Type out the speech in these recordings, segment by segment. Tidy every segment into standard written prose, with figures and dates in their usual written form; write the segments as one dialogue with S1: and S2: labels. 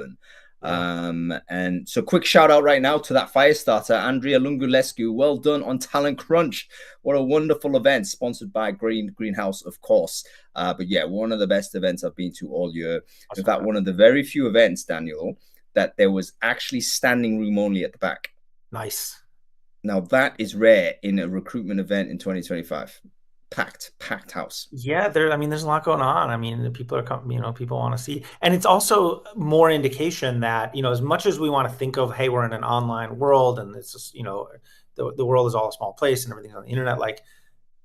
S1: happen. And so quick shout out right now to that fire starter, Andrea Lungulescu. Well done on Talent Crunch. What a wonderful event, sponsored by Greenhouse, of course. But yeah, one of the best events I've been to all year. In fact, one of the very few events, Daniel, that there was actually standing room only at the back.
S2: Nice.
S1: Now that is rare in a recruitment event in 2025. Packed house.
S2: Yeah, there's a lot going on. I mean, people are people want to see. And it's also more indication that, as much as we want to think of, hey, we're in an online world and it's just, the world is all a small place and everything's on the internet, like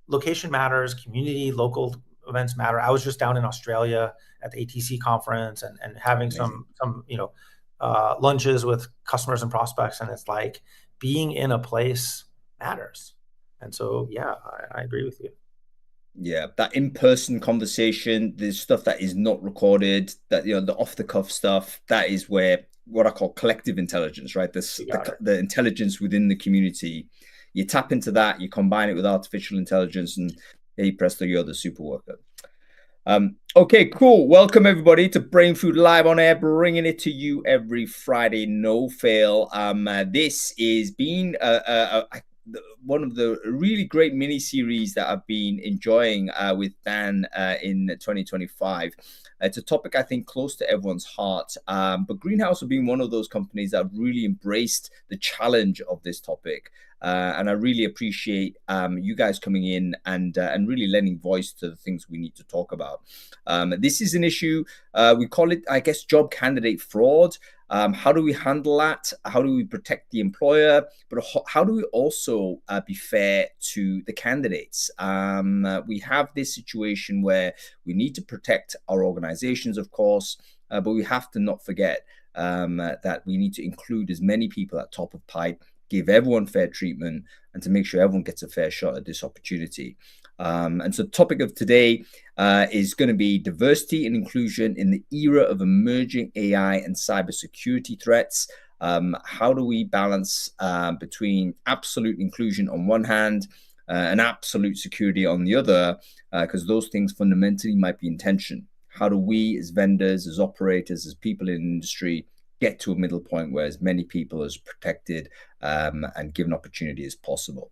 S2: location matters, community, local events matter. I was just down in Australia at the ATC conference and having some lunches with customers and prospects. And it's like being in a place matters. And so, yeah, I agree with you.
S1: Yeah, that in-person conversation, there's stuff that is not recorded, that, the off-the-cuff stuff, that is where what I call collective intelligence, right? The intelligence within the community. You tap into that, you combine it with artificial intelligence, and hey, presto, you're the super worker. Okay, cool. Welcome everybody to Brainfood Live on Air, bringing it to you every Friday, no fail. This is being one of the really great mini series that I've been enjoying with Dan in 2025. It's a topic I think close to everyone's heart, but Greenhouse have been one of those companies that have really embraced the challenge of this topic. And I really appreciate you guys coming in and really lending voice to the things we need to talk about. This is an issue, we call it, I guess, job candidate fraud. How do we handle that? How do we protect the employer? But how do we also be fair to the candidates? We have this situation where we need to protect our organizations, of course, but we have to not forget that we need to include as many people at top of pipe, give everyone fair treatment, and to make sure everyone gets a fair shot at this opportunity. And so the topic of today is going to be diversity and inclusion in the era of emerging AI and cybersecurity threats. How do we balance between absolute inclusion on one hand and absolute security on the other? Because those things fundamentally might be in tension. How do we as vendors, as operators, as people in the industry get to a middle point where as many people as protected and given opportunity as possible?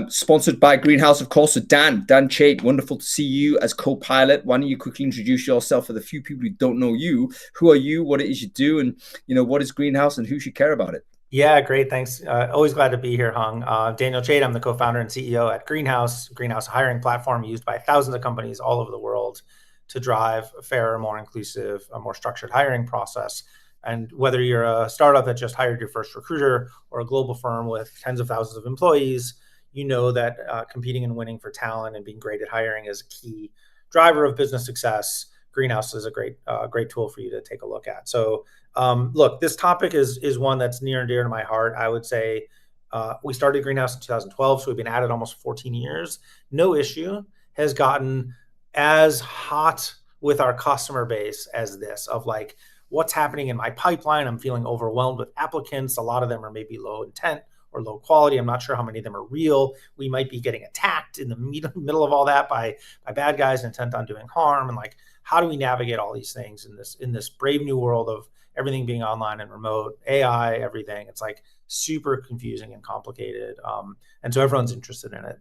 S1: Sponsored by Greenhouse, of course. So Dan Chait, wonderful to see you as co-pilot. Why don't you quickly introduce yourself for the few people who don't know you? Who are you? What it is you do? And, what is Greenhouse and who should care about it?
S2: Yeah, great. Thanks. Always glad to be here, Hung. Daniel Chait, I'm the co-founder and CEO at Greenhouse. Greenhouse, a hiring platform used by thousands of companies all over the world to drive a fairer, more inclusive, a more structured hiring process. And whether you're a startup that just hired your first recruiter or a global firm with tens of thousands of employees, you know that competing and winning for talent and being great at hiring is a key driver of business success. Greenhouse is a great tool for you to take a look at. So look, this topic is one that's near and dear to my heart. I would say we started Greenhouse in 2012, so we've been at it almost 14 years. No issue has gotten as hot with our customer base as this, of like, what's happening in my pipeline? I'm feeling overwhelmed with applicants. A lot of them are maybe low intent or low quality. I'm not sure how many of them are real. We might be getting attacked in the middle of all that by bad guys intent on doing harm. And like, how do we navigate all these things in this brave new world of everything being online and remote, AI, everything? It's like super confusing and complicated. And so everyone's interested in it.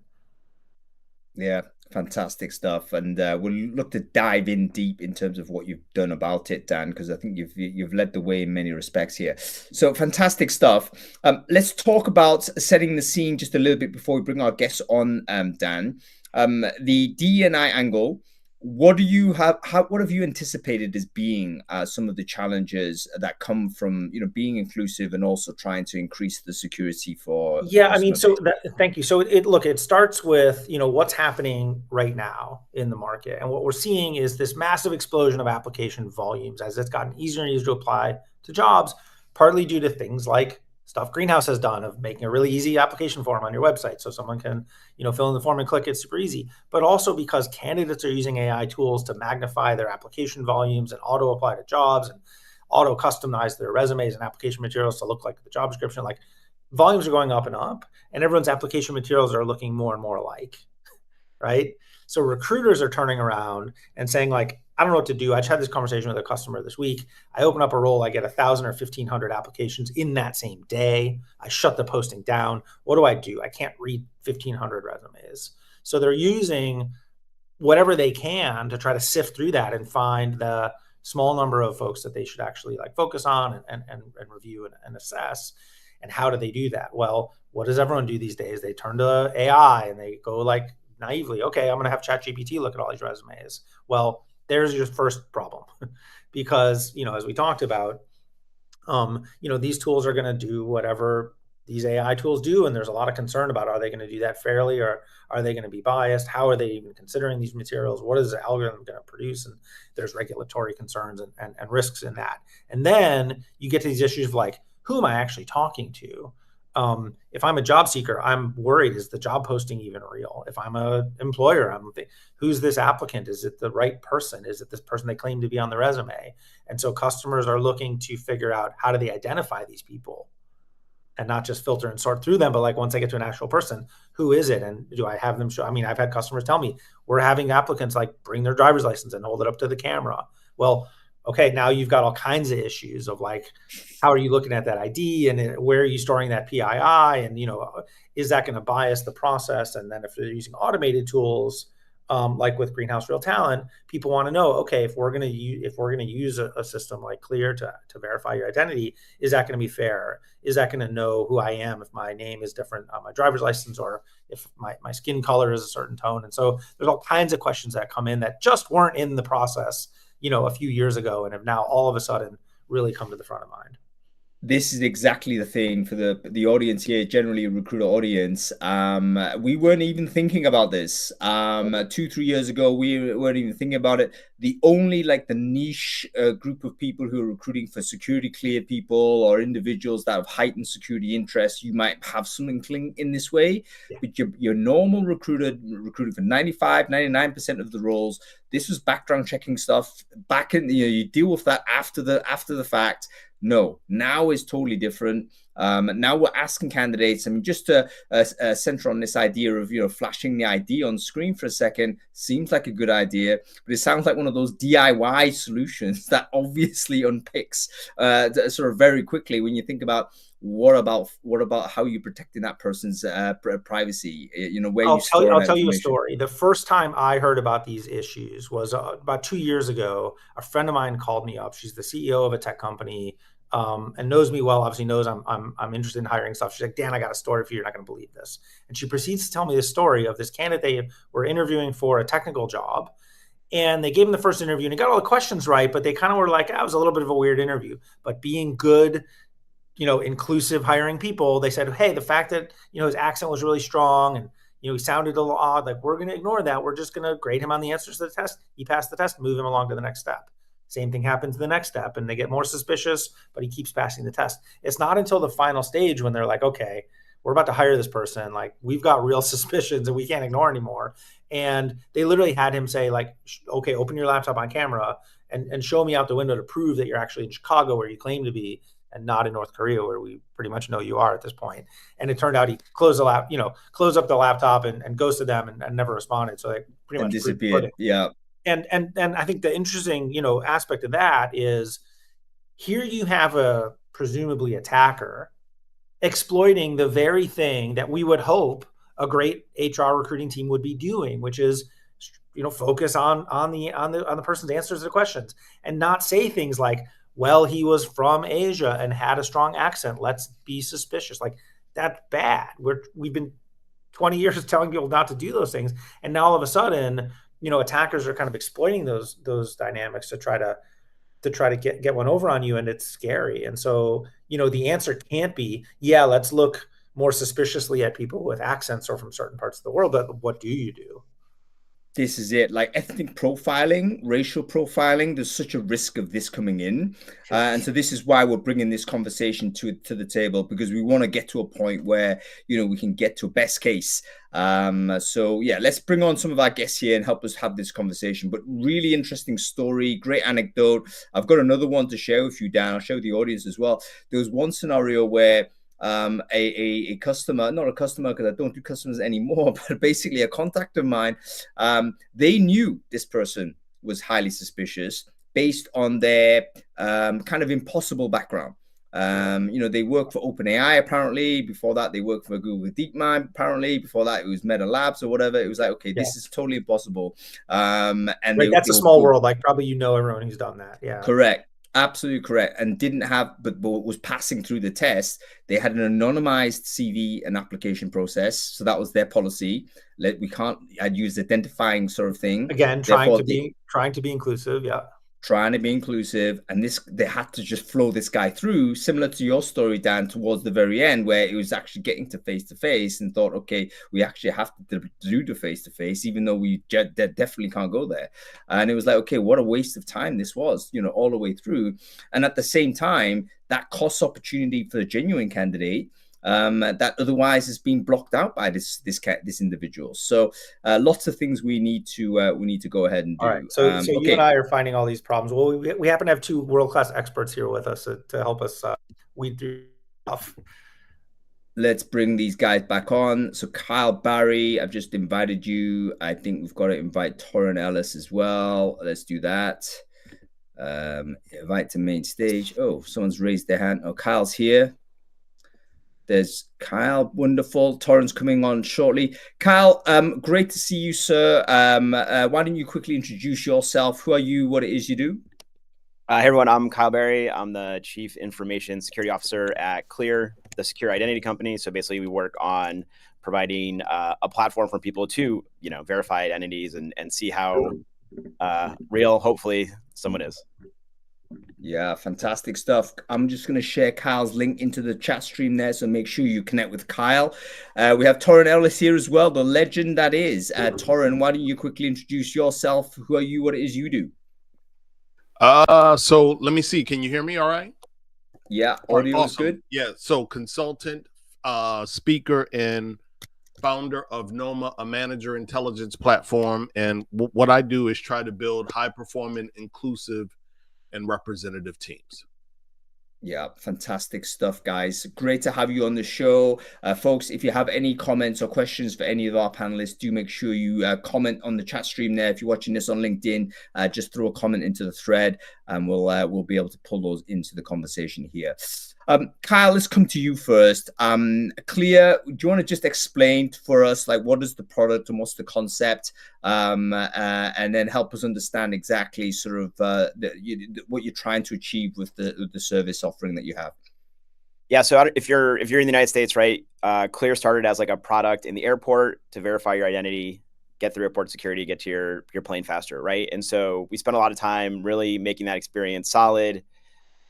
S1: Yeah, fantastic stuff. And we'll look to dive in deep in terms of what you've done about it, Dan, because I think you've led the way in many respects here. So fantastic stuff. Let's talk about setting the scene just a little bit before we bring our guests on, Dan. The D&I angle. What do you have? What have you anticipated as being some of the challenges that come from being inclusive and also trying to increase the security for?
S2: Yeah, I mean, thank you. So it starts with what's happening right now in the market, and what we're seeing is this massive explosion of application volumes as it's gotten easier and easier to apply to jobs, partly due to things like stuff Greenhouse has done of making a really easy application form on your website so someone can fill in the form and click it super easy, but also because candidates are using AI tools to magnify their application volumes and auto apply to jobs and auto customize their resumes and application materials to look like the job description. Like, volumes are going up and up, and everyone's application materials are looking more and more alike, right? So recruiters are turning around and saying, like, I don't know what to do. I just had this conversation with a customer this week. I open up a role, I get 1,000 or 1,500 applications in that same day. I shut the posting down. What do? I can't read 1,500 resumes. So they're using whatever they can to try to sift through that and find the small number of folks that they should actually like focus on and review and assess. And how do they do that? Well, what does everyone do these days? They turn to AI and they go like naively, okay, I'm going to have ChatGPT look at all these resumes. Well, there's your first problem because, as we talked about, these tools are going to do whatever these AI tools do. And there's a lot of concern about, are they going to do that fairly, or are they going to be biased? How are they even considering these materials? What is the algorithm going to produce? And there's regulatory concerns and risks in that. And then you get to these issues of like, who am I actually talking to? If I'm a job seeker, I'm worried, is the job posting even real? If I'm an employer, who's this applicant? Is it the right person? Is it this person they claim to be on the resume? And so customers are looking to figure out, how do they identify these people and not just filter and sort through them, but like once I get to an actual person, who is it? And do I have them show? I mean, I've had customers tell me, we're having applicants like bring their driver's license and hold it up to the camera. Well, okay, now you've got all kinds of issues of like, how are you looking at that ID, and where are you storing that PII? And, is that going to bias the process? And then if they're using automated tools, like with Greenhouse Real Talent, people want to know, okay, if we're going to use a system like Clear to verify your identity, is that going to be fair? Is that going to know who I am if my name is different on my driver's license, or if my skin color is a certain tone? And so there's all kinds of questions that come in that just weren't in the process, a few years ago, and have now all of a sudden really come to the front of mind.
S1: This is exactly the thing for the audience here, generally a recruiter audience. We weren't even thinking about this. 2-3 years ago, we weren't even thinking about it. The only like the niche group of people who are recruiting for security cleared people or individuals that have heightened security interests, you might have some inkling in this way. Yeah. But your normal recruiter recruiting for 95-99% of the roles, this was background checking stuff back in, you deal with that after the fact. No, now is totally different. Now we're asking candidates, I mean, just to center on this idea of, flashing the ID on screen for a second seems like a good idea, but it sounds like one of those DIY solutions that obviously unpicks sort of very quickly when you think about what about how you're protecting that person's privacy, where
S2: I'll tell you a story. The first time I heard about these issues was about 2 years ago. A friend of mine called me up. She's the CEO of a tech company, and knows me well, obviously knows I'm interested in hiring stuff. She's like, Dan, I got a story for you. You're not going to believe this. And she proceeds to tell me the story of this candidate they were interviewing for a technical job. And they gave him the first interview and he got all the questions right, but they kind of were like, it was a little bit of a weird interview. But being good, inclusive, hiring people, they said, hey, the fact that, his accent was really strong and, he sounded a little odd, like, we're going to ignore that. We're just going to grade him on the answers to the test. He passed the test, move him along to the next step. Same thing happens to the next step, and they get more suspicious, but he keeps passing the test. It's not until the final stage when they're like, okay, we're about to hire this person. Like, we've got real suspicions and we can't ignore anymore. And they literally had him say, like, okay, open your laptop on camera and show me out the window to prove that you're actually in Chicago where you claim to be, and not in North Korea where we pretty much know you are at this point. And it turned out he closed up the laptop and ghosted them and never responded. So they pretty much
S1: disappeared. Yeah.
S2: And I think the interesting, aspect of that is, here you have a presumably attacker exploiting the very thing that we would hope a great HR recruiting team would be doing, which is, focus on the person's answers to the questions and not say things like, well, he was from Asia and had a strong accent, let's be suspicious. Like, that's bad. We've been 20 years telling people not to do those things, and now all of a sudden, attackers are kind of exploiting those dynamics to try to get one over on you, and it's scary. And so, the answer can't be, yeah, let's look more suspiciously at people with accents or from certain parts of the world. But what do you do?
S1: This is it, like ethnic profiling, racial profiling. There's such a risk of this coming in. And so this is why we're bringing this conversation to the table, because we want to get to a point where, we can get to a best case. So yeah, let's bring on some of our guests here and help us have this conversation. But really interesting story, great anecdote. I've got another one to share with you, Dan. I'll share with the audience as well. There was one scenario where a customer, not a customer because I don't do customers anymore, but basically a contact of mine, they knew this person was highly suspicious based on their kind of impossible background. They work for OpenAI apparently. Before that, they worked for Google DeepMind apparently. Before that, it was Meta Labs or whatever. It was like, okay, this is totally impossible. And
S2: right, that's
S1: they
S2: a
S1: were
S2: small
S1: good.
S2: world. Like probably everyone who's done that. Yeah,
S1: Correct. Absolutely correct. And didn't have, but was passing through the test. They had an anonymized CV and application process. So that was their policy. We can't, I'd use identifying sort of thing.
S2: Again, trying
S1: Therefore,
S2: to be inclusive. Yeah.
S1: Trying to be inclusive, and they had to just flow this guy through, similar to your story, Dan, towards the very end, where it was actually getting to face, and thought, okay, we actually have to do the face, even though we definitely can't go there. And it was like, okay, what a waste of time this was, all the way through. And at the same time, that costs opportunity for a genuine candidate that otherwise has been blocked out by this individual. So lots of things we need to go ahead and do.
S2: All right. So
S1: okay.
S2: You and I are finding all these problems. Well, we happen to have two world-class experts here with us to help us weed through stuff.
S1: Let's bring these guys back on. So Kyle Barry, I've just invited you. I think we've got to invite Torrin Ellis as well. Let's do that. Invite to main stage. Oh, someone's raised their hand. Oh, Kyle's here. There's Kyle. Wonderful. Torrance coming on shortly. Kyle, great to see you, sir. Why don't you quickly introduce yourself? Who are you? What it is you do?
S3: Hey, everyone. I'm Kyle Barry. I'm the Chief Information Security Officer at Clear, the secure identity company. So basically, we work on providing a platform for people to, verify identities and see how real, hopefully, someone is.
S1: Yeah, fantastic stuff. I'm just going to share Kyle's link into the chat stream there, so make sure you connect with Kyle. We have Torrin Ellis here as well, the legend that is. Torrin, why don't you quickly introduce yourself? Who are you? What it is you do?
S4: So let me see. Can you hear me all right?
S1: Yeah, audio is
S4: awesome.
S1: good.
S4: Yeah, so consultant, speaker, and founder of Noma, a manager intelligence platform. And what I do is try to build high-performing, inclusive, and representative teams.
S1: Yeah, fantastic stuff, guys. Great to have you on the show. Folks, if you have any comments or questions for any of our panelists, do make sure you comment on the chat stream there. If you're watching this on LinkedIn, just throw a comment into the thread and we'll be able to pull those into the conversation here. Kyle, let's come to you first. Clear, do you want to just explain for us, like, what is the product and what's the concept? And then help us understand exactly sort of what you're trying to achieve with the service offering that you have.
S3: Yeah, so if you're in the United States, right, Clear started as like a product in the airport to verify your identity, get through airport security, get to your plane faster, right? And so we spent a lot of time really making that experience solid,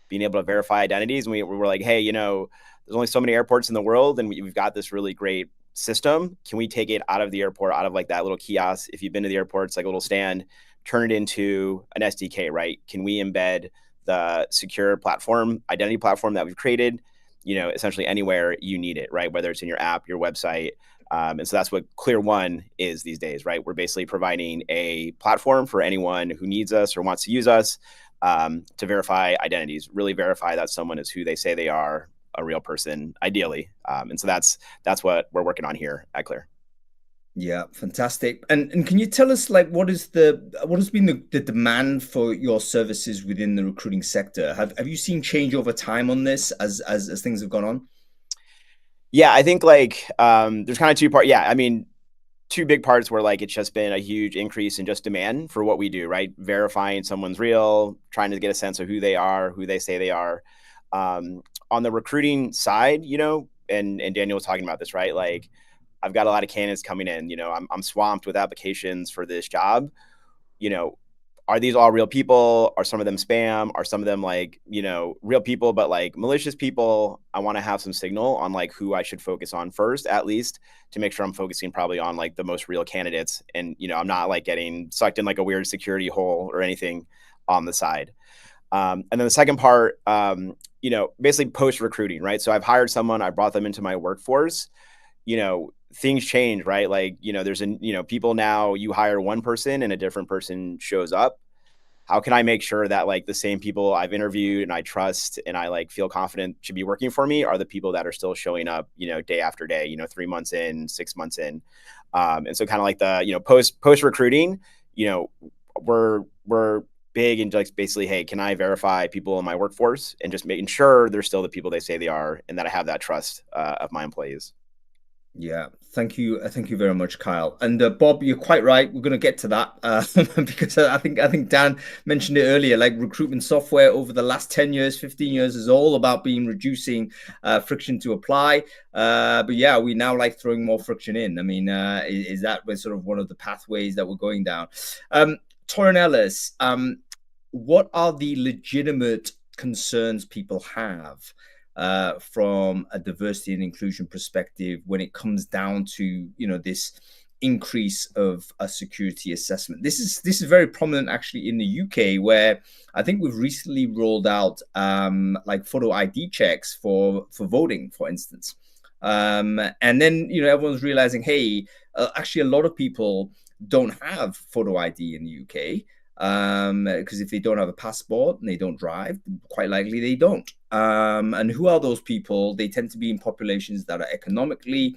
S3: being able to verify identities. And we were like, hey, there's only so many airports in the world, and we've got this really great system. Can we take it out of the airport, out of like that little kiosk? If you've been to the airport, it's like a little stand, turn it into an SDK, right? Can we embed the secure platform, identity platform that we've created, essentially anywhere you need it, right? Whether it's in your app, your website. And so that's what Clear One is these days, right? We're basically providing a platform for anyone who needs us or wants to use us to verify identities, really verify that someone is who they say they are, a real person, ideally. And so that's what we're working on here at Clear.
S1: Yeah, fantastic. And can you tell us, like, what has been the demand for your services within the recruiting sector? Have you seen change over time on this as things have gone on?
S3: Yeah, I think like there's kind of two parts. Yeah, I mean, two big parts where like it's just been a huge increase in just demand for what we do, right? Verifying someone's real, trying to get a sense of who they are, who they say they are. On the recruiting side, and Daniel was talking about this, right? Like, I've got a lot of candidates coming in, I'm swamped with applications for this job. Are these all real people? Are some of them spam? Are some of them like, real people, but like malicious people? I want to have some signal on like who I should focus on first, at least to make sure I'm focusing probably on like the most real candidates. And, I'm not like getting sucked in like a weird security hole or anything on the side. And then the second part, basically post recruiting, right? So I've hired someone, I brought them into my workforce, things change, right? Like, there's people now, you hire one person and a different person shows up. How can I make sure that like the same people I've interviewed and I trust and I like feel confident should be working for me are the people that are still showing up, day after day, 3 months in, 6 months in. And so kind of like the, post recruiting, we're big in like basically, hey, can I verify people in my workforce, and just making sure they're still the people they say they are, and that I have that trust of my employees.
S1: Yeah, thank you. Thank you very much, Kyle. And Bob, you're quite right. We're going to get to that because I think Dan mentioned it earlier. Like recruitment software over the last 10 years, 15 years is all about being reducing friction to apply. But yeah, we now like throwing more friction in. I mean, is that sort of one of the pathways that we're going down? Torrin Ellis, what are the legitimate concerns people have from a diversity and inclusion perspective when it comes down to this increase of a security assessment? This is very prominent actually in the UK, where I think we've recently rolled out like photo ID checks for voting, for instance. And then everyone's realizing, hey, actually a lot of people don't have photo ID in the UK. Because if they don't have a passport and they don't drive, quite likely they don't. And who are those people? They tend to be in populations that are economically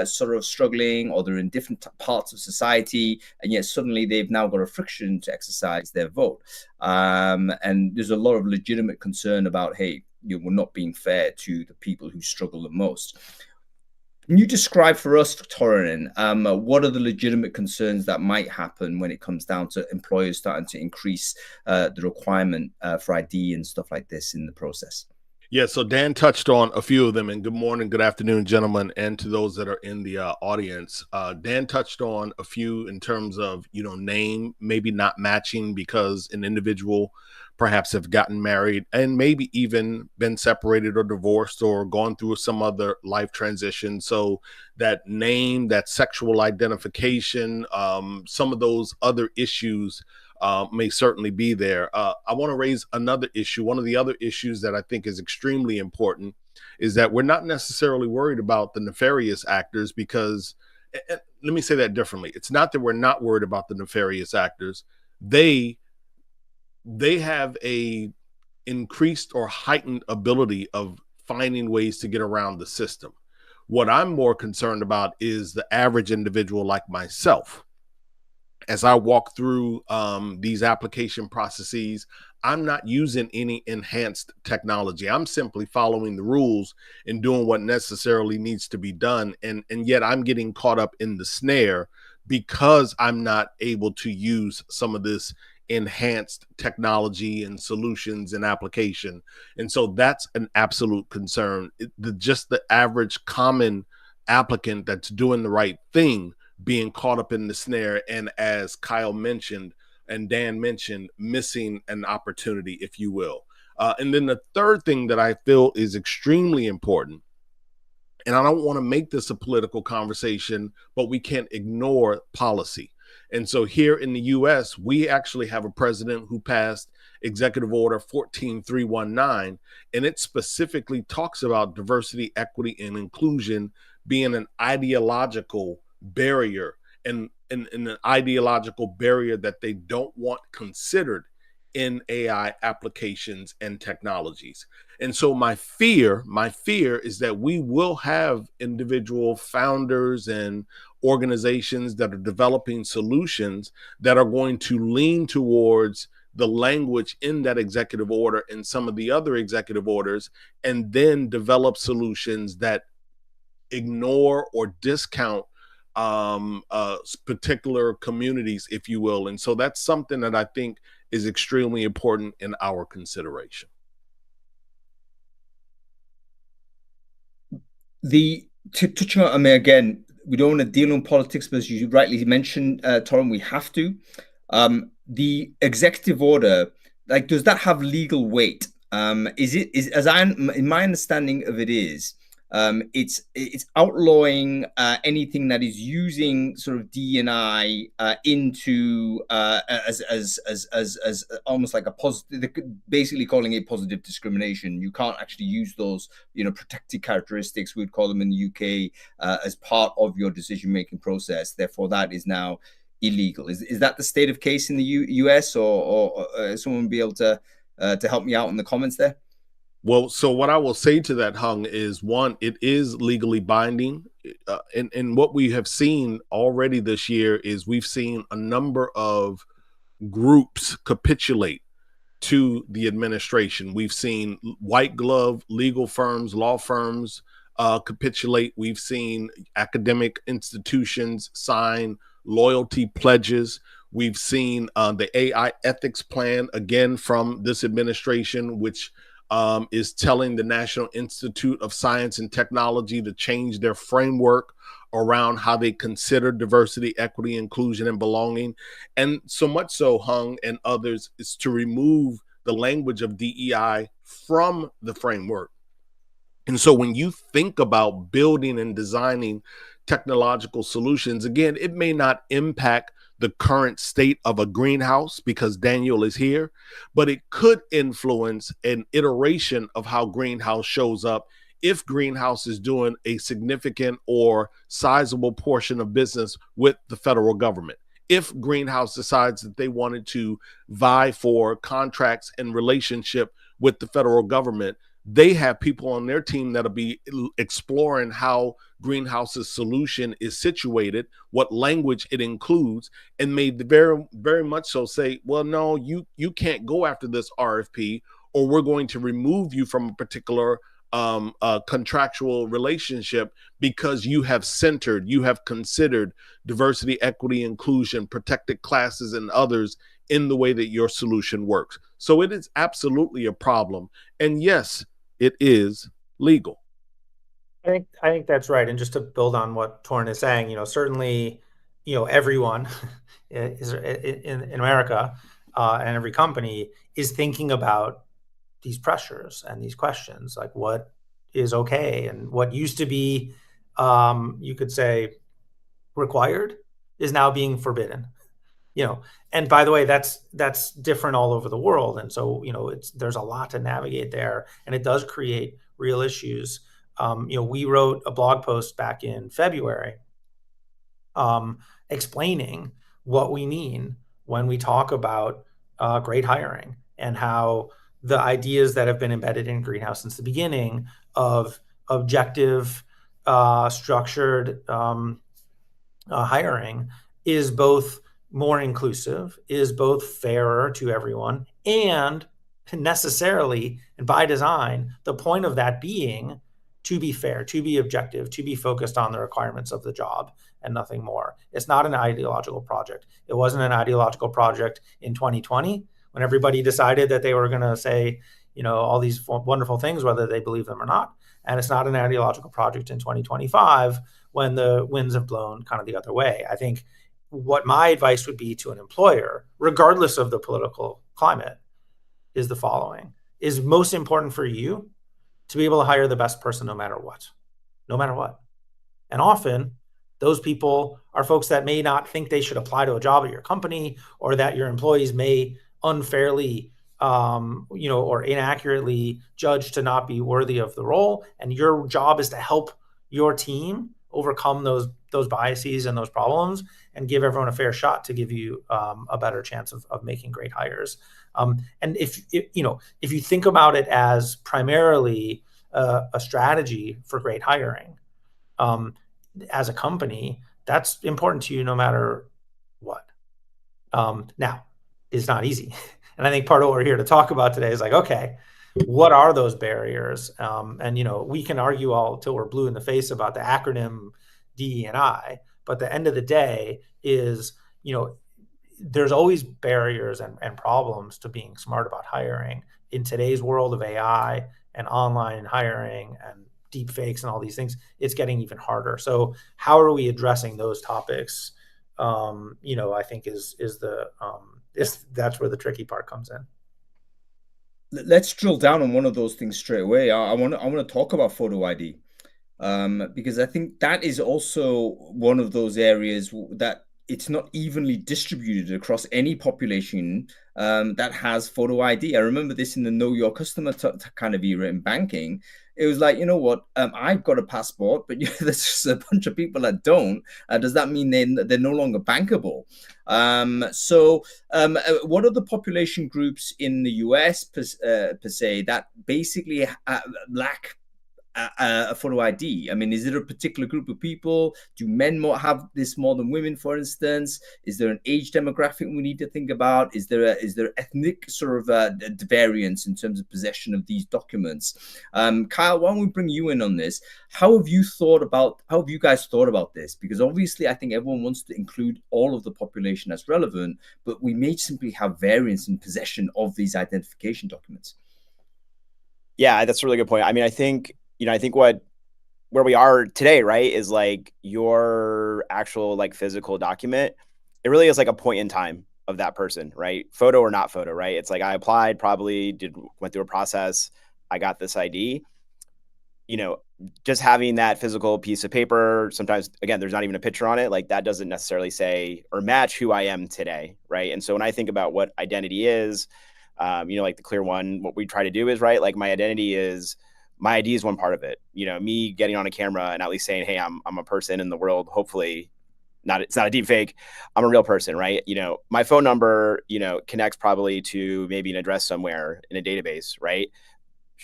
S1: sort of struggling, or they're in different parts of society, and yet suddenly they've now got a friction to exercise their vote. And there's a lot of legitimate concern about, hey, we're not being fair to the people who struggle the most. Can you describe for us, Torrin, what are the legitimate concerns that might happen when it comes down to employers starting to increase the requirement for ID and stuff like this in the process?
S4: Yeah, so Dan touched on a few of them, and good morning, good afternoon, gentlemen, and to those that are in the audience. Dan touched on a few in terms of, name maybe not matching because an individual perhaps have gotten married and maybe even been separated or divorced or gone through some other life transition. So that name, that sexual identification, some of those other issues may certainly be there. I want to raise another issue. One of the other issues that I think is extremely important is that we're not necessarily worried about the nefarious actors, because, let me say that differently. It's not that we're not worried about the nefarious actors. They have a increased or heightened ability of finding ways to get around the system. What I'm more concerned about is the average individual like myself. As I walk through these application processes, I'm not using any enhanced technology. I'm simply following the rules and doing what necessarily needs to be done. And yet I'm getting caught up in the snare because I'm not able to use some of this enhanced technology and solutions and application. And so that's an absolute concern. Just the average common applicant that's doing the right thing being caught up in the snare, and as Kyle mentioned and Dan mentioned, missing an opportunity, if you will. And then the third thing that I feel is extremely important, and I don't want to make this a political conversation, but we can't ignore policy. And so here in the US, we actually have a president who passed Executive Order 14319, and it specifically talks about diversity, equity, and inclusion being an ideological barrier, and an ideological barrier that they don't want considered in AI applications and technologies. And so my fear is that we will have individual founders and organizations that are developing solutions that are going to lean towards the language in that executive order and some of the other executive orders, and then develop solutions that ignore or discount particular communities, if you will. And so that's something that I think is extremely important in our consideration.
S1: Touching on, I mean, again, we don't want to deal in politics, but as you rightly mentioned, Torrin, we have to. The executive order, like, does that have legal weight? In my understanding of it is, it's outlawing anything that is using sort of D&I into as almost like a positive, basically calling it positive discrimination. You can't actually use those protected characteristics, we would call them in the UK, as part of your decision making process. Therefore, that is now illegal. Is that the state of case in the US, or someone be able to help me out in the comments there?
S4: Well, so what I will say to that, Hung, is one, it is legally binding. And what we have seen already this year is we've seen a number of groups capitulate to the administration. We've seen white glove legal firms, law firms capitulate. We've seen academic institutions sign loyalty pledges. We've seen the AI ethics plan, again, from this administration, which is telling the National Institute of Science and Technology to change their framework around how they consider diversity, equity, inclusion, and belonging. And so much so, Hung and others, is to remove the language of DEI from the framework. And so when you think about building and designing technological solutions, again, it may not impact the current state of a greenhouse because Daniel is here, but it could influence an iteration of how greenhouse shows up if greenhouse is doing a significant or sizable portion of business with the federal government. If greenhouse decides that they wanted to vie for contracts and relationship with the federal government, they have people on their team that'll be exploring how greenhouse's solution is situated, what language it includes, and may very, very much so say, well, no, you can't go after this RFP, or we're going to remove you from a particular contractual relationship because you have considered diversity, equity, inclusion, protected classes, and others in the way that your solution works. So it is absolutely a problem. And yes, it is legal.
S2: I think that's right. And just to build on what Torrin is saying, certainly, everyone is in America and every company is thinking about these pressures and these questions, like what is okay and what used to be, you could say, required is now being forbidden. And by the way, that's different all over the world. And so, there's a lot to navigate there, and it does create real issues. We wrote a blog post back in February explaining what we mean when we talk about great hiring and how the ideas that have been embedded in Greenhouse since the beginning of objective, structured hiring is both more inclusive, is both fairer to everyone, and necessarily, and by design, the point of that being to be fair, to be objective, to be focused on the requirements of the job and nothing more. It's not an ideological project. It wasn't an ideological project in 2020 when everybody decided that they were going to say, all these wonderful things, whether they believe them or not. And it's not an ideological project in 2025 when the winds have blown kind of the other way. I think what my advice would be to an employer, regardless of the political climate, is the following. Is most important for you to be able to hire the best person no matter what. And often those people are folks that may not think they should apply to a job at your company, or that your employees may unfairly or inaccurately judge to not be worthy of the role. And your job is to help your team overcome those biases and those problems and give everyone a fair shot to give you a better chance of making great hires. And if you think about it as primarily a strategy for great hiring, as a company, that's important to you no matter what. Now, it's not easy. And I think part of what we're here to talk about today is like, okay, what are those barriers? And we can argue all till we're blue in the face about the acronym DE&I, but the end of the day is, there's always barriers and problems to being smart about hiring. In today's world of AI and online hiring and deep fakes and all these things, it's getting even harder. So how are we addressing those topics? I think that's where the tricky part comes in.
S1: Let's drill down on one of those things straight away. I want to talk about photo ID, because I think that is also one of those areas that it's not evenly distributed across any population that has photo ID. I remember this in the Know Your Customer kind of era in banking. It was like, I've got a passport, but there's just a bunch of people that don't. Does that mean they're no longer bankable? So what are the population groups in the US per se that basically lack a photo ID? I mean, is it a particular group of people? Do men more have this more than women, for instance? Is there an age demographic we need to think about? Is there ethnic sort of variance in terms of possession of these documents? Kyle, why don't we bring you in on this? How have you guys thought about this? Because obviously, I think everyone wants to include all of the population as relevant, but we may simply have variance in possession of these identification documents.
S3: Yeah, that's a really good point. I mean, I think where we are today, right, is like your actual like physical document. It really is like a point in time of that person, right? Photo or not photo, right? It's like I applied, probably went through a process, I got this ID. Just having that physical piece of paper, sometimes, again, there's not even a picture on it. Like that doesn't necessarily say or match who I am today, right? And so when I think about what identity is, like the clear one, what we try to do is, right, like my ID is one part of it. Me getting on a camera and at least saying, hey, I'm a person in the world. Hopefully, it's not a deep fake. I'm a real person, right? My phone number, connects probably to maybe an address somewhere in a database, right?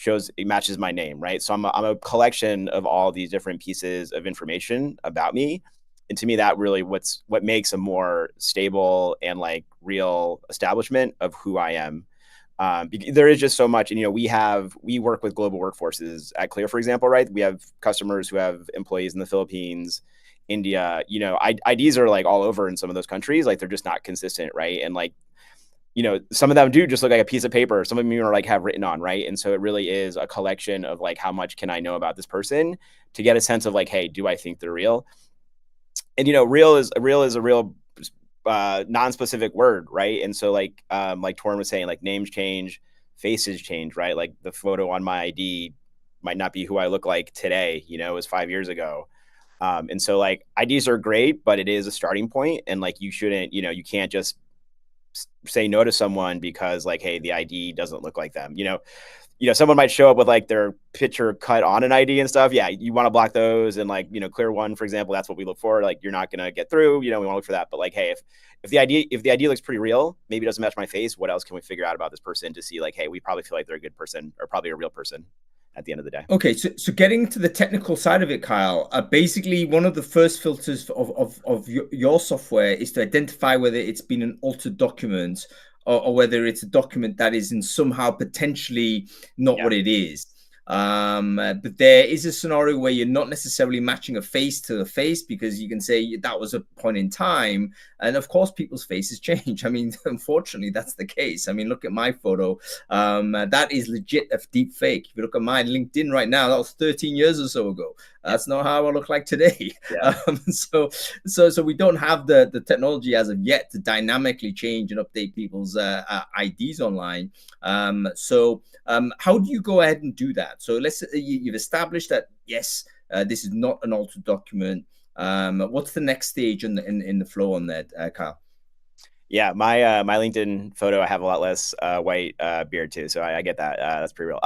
S3: It matches my name, right? So I'm a collection of all these different pieces of information about me. And to me, that really what makes a more stable and like real establishment of who I am. There is just so much, and we work with global workforces at Clear, for example, right? We have customers who have employees in the Philippines, India. IDs are like all over in some of those countries, like they're just not consistent, right? And like, some of them do just look like a piece of paper. Some of them are like have written on, right? And so it really is a collection of like, how much can I know about this person to get a sense of like, hey, do I think they're real? And real is a real non-specific word, right? And so like Torrin was saying, like names change, faces change, right? Like the photo on my ID might not be who I look like today, it was 5 years ago. And so like IDs are great, but it is a starting point. And like you shouldn't, you can't just say no to someone because like, hey, the ID doesn't look like them. Someone might show up with like their picture cut on an ID and stuff. Yeah, you want to block those. And like, clear one, for example, that's what we look for. Like, you're not going to get through, we want to look for that. But like, hey, if the ID looks pretty real, maybe it doesn't match my face, what else can we figure out about this person to see like, hey, we probably feel like they're a good person or probably a real person at the end of the day.
S1: Okay, so getting to the technical side of it, Kyle, basically one of the first filters of your software is to identify whether it's been an altered document or whether it's a document that is in somehow potentially not what it is. But there is a scenario where you're not necessarily matching a face to a face because you can say that was a point in time. And of course, people's faces change. I mean, unfortunately, that's the case. I mean, look at my photo. That is legit a deep fake. If you look at my LinkedIn right now, that was 13 years or so ago. That's not how I look like today. Yeah. So we don't have the technology as of yet to dynamically change and update people's IDs online. How do you go ahead and do that? So let's say you've established that, yes, this is not an altered document. What's the next stage in the flow on that, Kyle?
S3: Yeah, my LinkedIn photo, I have a lot less white beard too, so I get that. That's pretty real.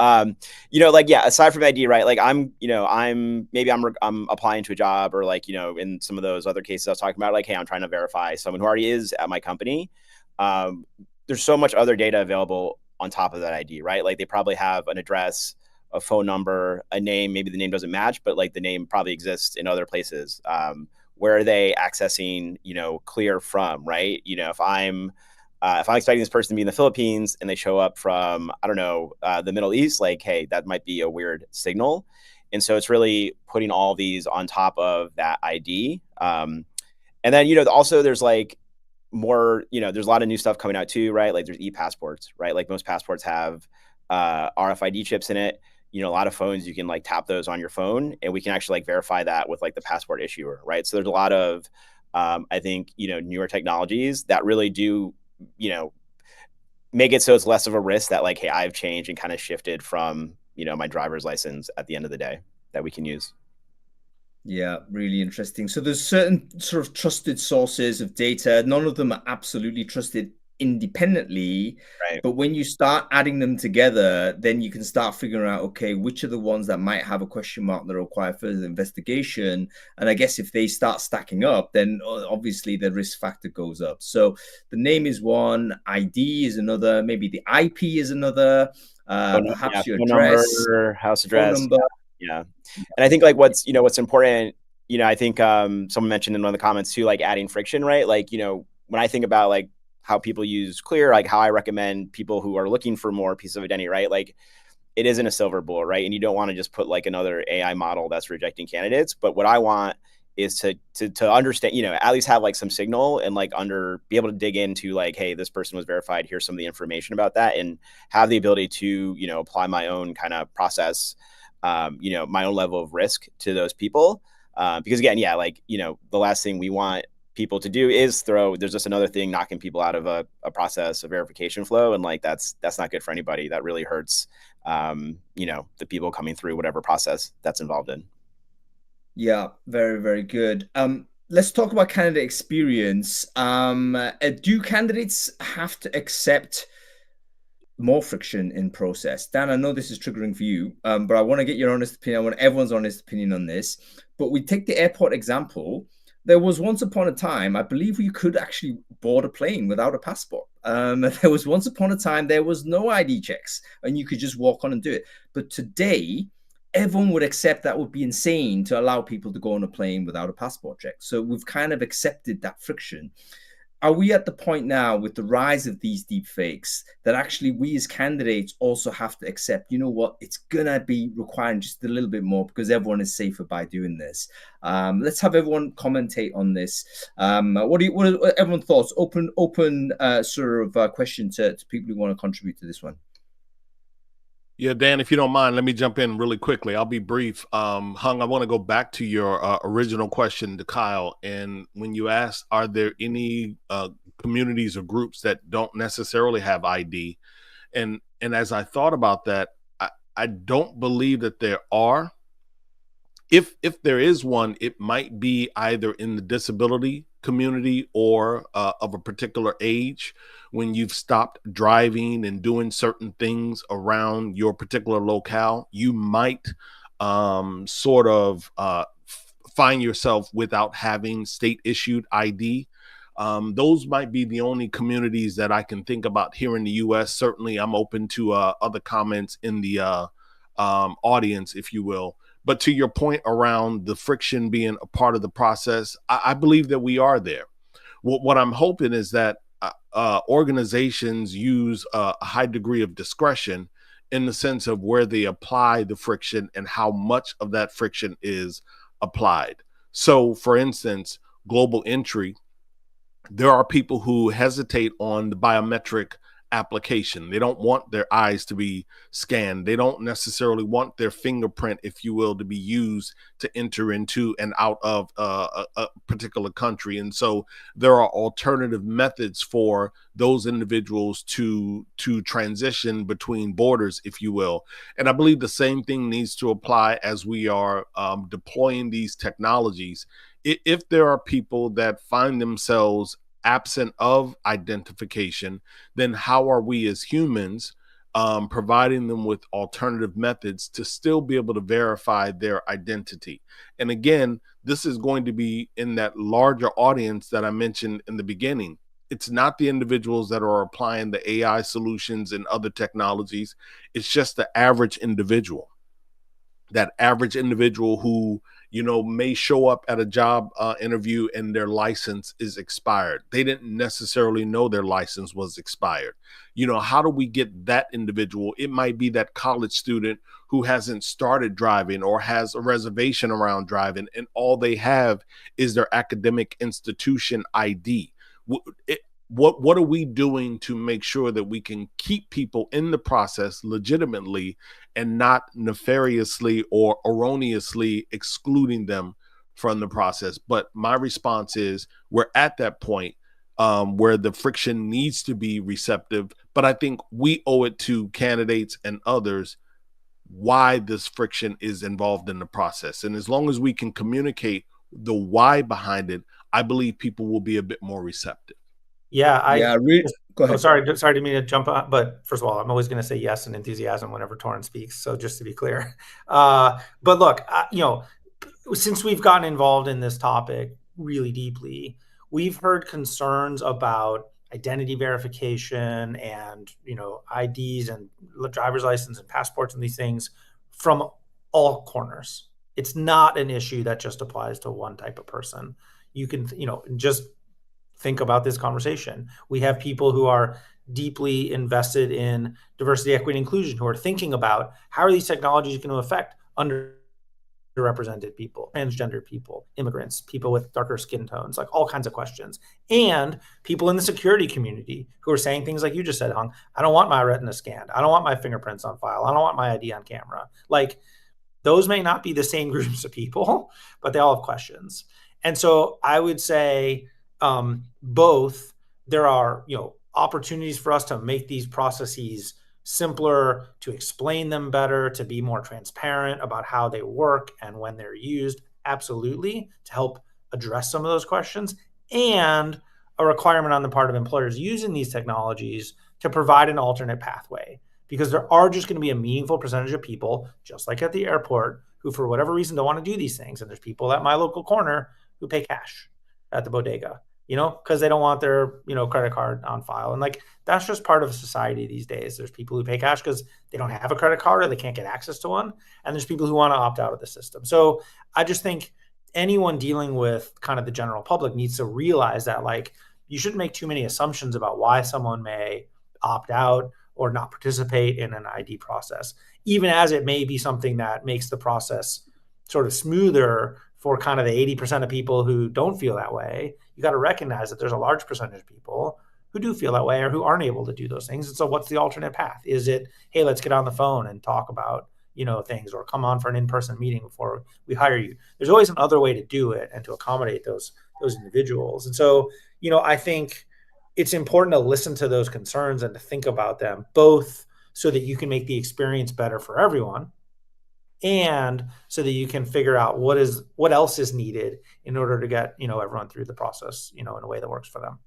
S3: Like, yeah, aside from ID, right? Like I'm applying to a job, or like, in some of those other cases I was talking about, like, hey, I'm trying to verify someone who already is at my company. There's so much other data available on top of that ID, right? Like they probably have an address, a phone number, a name. Maybe the name doesn't match, but like the name probably exists in other places. Where are they accessing, Clear from, right? If I'm expecting this person to be in the Philippines and they show up from, I don't know, the Middle East, like, hey, that might be a weird signal. And so it's really putting all these on top of that ID. And then, also there's like more, there's a lot of new stuff coming out too, right? Like there's e-passports, right? Like most passports have RFID chips in it. A lot of phones, you can like tap those on your phone and we can actually like verify that with like the passport issuer, right? So there's a lot of, I think, newer technologies that really do, make it so it's less of a risk that like, hey, I've changed and kind of shifted from, my driver's license at the end of the day that we can use.
S1: Yeah, really interesting. So there's certain sort of trusted sources of data. None of them are absolutely trusted independently,
S3: right?
S1: But when you start adding them together, then you can start figuring out, okay, which are the ones that might have a question mark that require further investigation. And I guess if they start stacking up, then obviously the risk factor goes up. So the name is one, ID is another, maybe the IP is another, perhaps your address,
S3: number, house address,
S1: phone number.
S3: Yeah. And I think like what's important, I think someone mentioned in one of the comments too, like adding friction, right? Like, when I think about like how people use Clear, like how I recommend people who are looking for more piece of identity, right? Like it isn't a silver bullet, right? And you don't want to just put like another AI model that's rejecting candidates. But what I want is to understand, at least have like some signal and like be able to dig into like, hey, this person was verified. Here's some of the information about that, and have the ability to, apply my own kind of process, my own level of risk to those people. Because again, yeah, like, the last thing we want people to do is there's just another thing knocking people out of a process, a verification flow. And like, that's not good for anybody. That really hurts, the people coming through whatever process that's involved in.
S1: Yeah, very, very good. Let's talk about candidate experience. Do candidates have to accept more friction in process? Dan, I know this is triggering for you, but I want to get your honest opinion. I want everyone's honest opinion on this. But we take the airport example. There was once upon a time, I believe you could actually board a plane without a passport. There was once upon a time, there was no ID checks and you could just walk on and do it. But today, everyone would accept that would be insane to allow people to go on a plane without a passport check. So we've kind of accepted that friction. Are we at the point now with the rise of these deep fakes that actually we as candidates also have to accept, it's going to be requiring just a little bit more because everyone is safer by doing this? Let's have everyone commentate on this. What are everyone's thoughts? Open sort of question to people who want to contribute to this one.
S4: Yeah, Dan, if you don't mind, let me jump in really quickly. I'll be brief. Hung, I want to go back to your original question to Kyle. And when you asked, are there any communities or groups that don't necessarily have ID? And as I thought about that, I don't believe that there are. If there is one, it might be either in the disability community or of a particular age, when you've stopped driving and doing certain things around your particular locale, you might sort of find yourself without having state issued ID. Those might be the only communities that I can think about here in the U.S. Certainly, I'm open to other comments in the audience, if you will. But to your point around the friction being a part of the process, I believe that we are there. What I'm hoping is that organizations use a high degree of discretion in the sense of where they apply the friction and how much of that friction is applied. So, for instance, global entry, there are people who hesitate on the biometric application. They don't want their eyes to be scanned. They don't necessarily want their fingerprint, if you will, to be used to enter into and out of a particular country. And so there are alternative methods for those individuals to transition between borders, if you will. And I believe the same thing needs to apply as we are deploying these technologies. If there are people that find themselves absent of identification, then how are we as humans providing them with alternative methods to still be able to verify their identity? And again, this is going to be in that larger audience that I mentioned in the beginning. It's not the individuals that are applying the AI solutions and other technologies. It's just the average individual. That average individual who, may show up at a job interview and their license is expired. They didn't necessarily know their license was expired. How do we get that individual? It might be that college student who hasn't started driving or has a reservation around driving, and all they have is their academic institution ID. What are we doing to make sure that we can keep people in the process legitimately and not nefariously or erroneously excluding them from the process? But my response is we're at that point where the friction needs to be receptive. But I think we owe it to candidates and others why this friction is involved in the process. And as long as we can communicate the why behind it, I believe people will be a bit more receptive.
S2: Yeah,
S1: go ahead.
S2: Sorry to me to jump on, but first of all, I'm always going to say yes and enthusiasm whenever Torrin speaks. So just to be clear, but look, since we've gotten involved in this topic really deeply, we've heard concerns about identity verification and IDs and driver's license and passports and these things from all corners. It's not an issue that just applies to one type of person. You can, just think about this conversation. We have people who are deeply invested in diversity, equity, and inclusion, who are thinking about how are these technologies going to affect underrepresented people, transgender people, immigrants, people with darker skin tones, like all kinds of questions. And people in the security community who are saying things like you just said, Hung, I don't want my retina scanned. I don't want my fingerprints on file. I don't want my ID on camera. Like, those may not be the same groups of people, but they all have questions. And so I would say both. There are, opportunities for us to make these processes simpler, to explain them better, to be more transparent about how they work and when they're used, absolutely, to help address some of those questions, and a requirement on the part of employers using these technologies to provide an alternate pathway. Because there are just going to be a meaningful percentage of people, just like at the airport, who for whatever reason don't want to do these things. And there's people at my local corner who pay cash at the bodega, because they don't want their, credit card on file. And like, that's just part of society these days. There's people who pay cash because they don't have a credit card or they can't get access to one. And there's people who want to opt out of the system. So I just think anyone dealing with kind of the general public needs to realize that, like, you shouldn't make too many assumptions about why someone may opt out or not participate in an ID process, even as it may be something that makes the process sort of smoother for kind of the 80% of people who don't feel that way. You got to recognize that there's a large percentage of people who do feel that way or who aren't able to do those things. And so what's the alternate path? Is it, hey, let's get on the phone and talk about, things, or come on for an in-person meeting before we hire you? There's always another way to do it and to accommodate those individuals. And so, I think it's important to listen to those concerns and to think about them, both so that you can make the experience better for everyone, and so that you can figure out what else is needed in order to get, everyone through the process, in a way that works for them.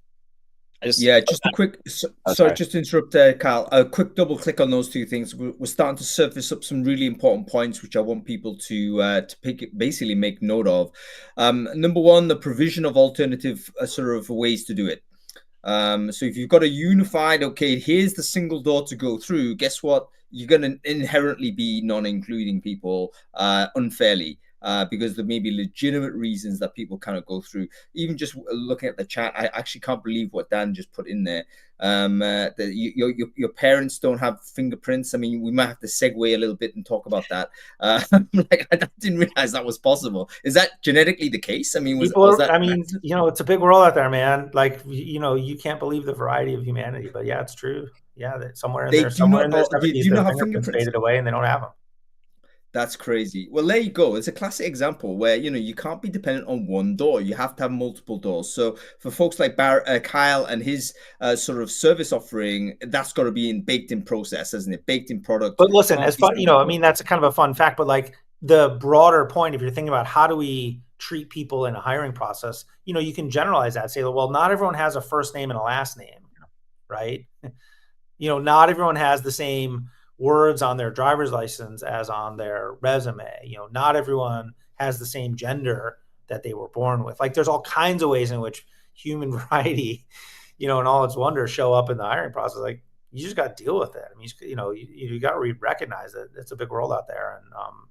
S1: Just a quick, sorry, just to interrupt Kyle, a quick double click on those two things. We're starting to surface up some really important points, which I want people to basically make note of. Number one, the provision of alternative sort of ways to do it. So if you've got a unified, okay, here's the single door to go through, guess what? You're going to inherently be non-including people unfairly. Because there may be legitimate reasons that people kind of go through. Even just looking at the chat, I actually can't believe what Dan just put in there. That your parents don't have fingerprints. I mean, we might have to segue a little bit and talk about that. Like, I didn't realize that was possible. Is that genetically the case? I mean, was that?
S2: I mean, it's a big world out there, man. Like, you can't believe the variety of humanity. But yeah, it's true. Yeah, that somewhere in their 70s, their fingerprints faded away and they don't have them.
S1: That's crazy. Well, there you go. It's a classic example where, you can't be dependent on one door. You have to have multiple doors. So for folks like Kyle and his sort of service offering, that's got to be baked in process, isn't it? Baked in product.
S2: But listen, as fun, I mean, that's a kind of a fun fact, but like the broader point, if you're thinking about how do we treat people in a hiring process, you can generalize that, say, well, not everyone has a first name and a last name, right? Not everyone has the same words on their driver's license as on their resume. Not everyone has the same gender that they were born with. Like, there's all kinds of ways in which human variety, and all its wonders show up in the hiring process. Like, you just got to deal with it. I mean, you got to recognize that it's a big world out there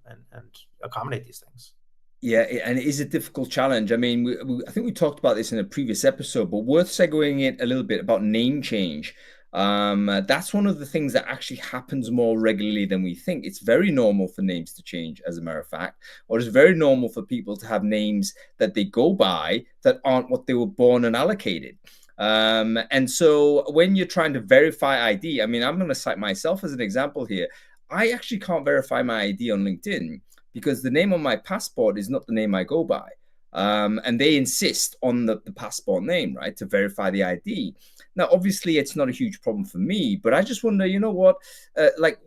S2: and accommodate these things.
S1: Yeah, and it is a difficult challenge. I mean, I think we talked about this in a previous episode, but worth segueing it a little bit about name change. That's one of the things that actually happens more regularly than we think. It's very normal for names to change, as a matter of fact, or it's very normal for people to have names that they go by that aren't what they were born and allocated. And so when you're trying to verify ID, I mean, I'm going to cite myself as an example here. I actually can't verify my ID on LinkedIn because the name on my passport is not the name I go by. And they insist on the passport name, right, to verify the ID. Now, obviously, it's not a huge problem for me, but I just wonder, what,